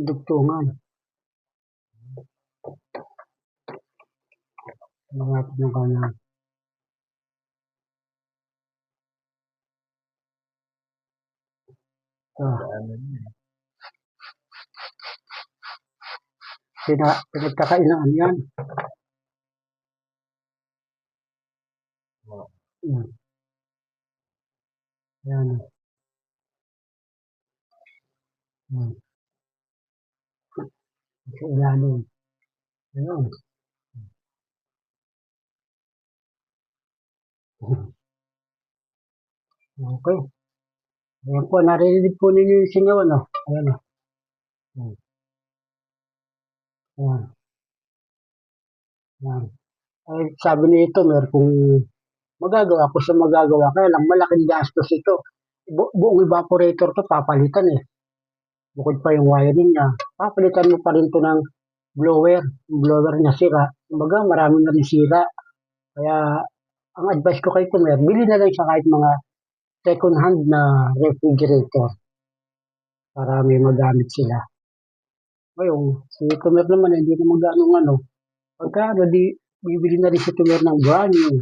dugtungan. Malapit ng kanyang pinagkakainaan yan. Yan. Yan. Yan. Sa ilalim. Ayun. Okay. Ayan po, narinig po ninyo yung singaw, ano? Ayan, o. Ayan. Ayan. Ayan. Ay, sabi nito, meron kung magagawa ko sa magagawa, kaya lang malaking gastos ito. Buong evaporator to papalitan eh. Bukod pa yung wiring niya, papalitan mo pa rin to ng blower. Yung blower niya sira. Kumbaga, marami na rin sira. Kaya, ang advice ko kay Tumer, bili na lang siya kahit mga second hand na refrigerator para may magamit sila. Ngayon, si Tumer naman, hindi naman ganong ano. Pagka ano, bibili na rin si Tumer ng brand new.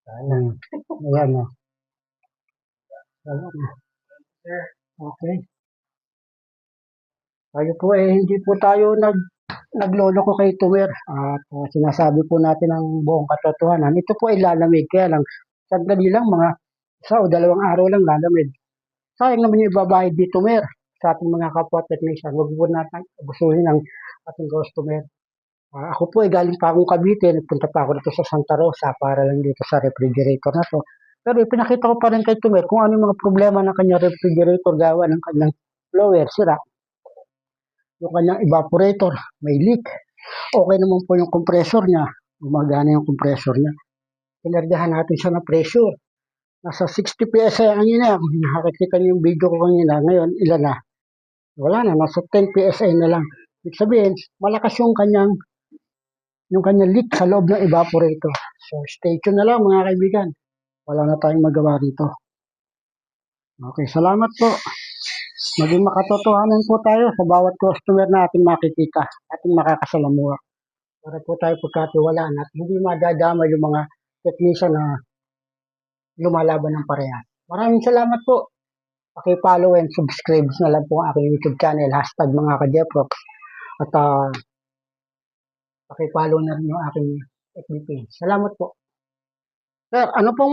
Ayan, o. Ayan. Okay. Tayo po hindi po tayo nagloloko kay Tumer at sinasabi po natin ang buong katotohanan. Ito po ay lalamig, kaya lang sandali lang, mga isa o dalawang araw lang lalamig. Sayang naman yung ibabayad ni Tumer sa ating mga kapwa technician. Huwag po natin abusuhin ang ating customer. Ako po ay galing pa akong Cavite, nagpunta pa ako dito sa Santa Rosa para lang dito sa refrigerator na to. Pero ipinakita ko pa rin kay Tumer kung ano yung mga problema ng kanyang refrigerator gawa ng kanyang blower, sira. Yung kanyang evaporator, may leak. Okay naman po yung compressor niya. Gumagana yung compressor niya. Pinargahan natin siya ng pressure. Nasa 60 PSI ang ina. Kung nakakita niyo yung video ko kanina, ngayon, ilan na? Wala na, nasa 10 PSI na lang. Ibig sabihin, malakas yung kanyang leak sa loob ng evaporator. So, stay tuned na lang mga kaibigan. Wala na tayong magawa rito. Okay, salamat po. Maging makatotohanan po tayo sa bawat customer na ating makikita, ating makakasalamuha. Para po tayo pagkatiwalaan at hindi madadama yung mga technician na lumalaban ng parehas. Maraming salamat po. Paki-follow and subscribe na lang po ang aking YouTube channel, #mga ka-Jeprox. At paki-follow na rin yung aking FB page. Salamat po. Sir, ano pong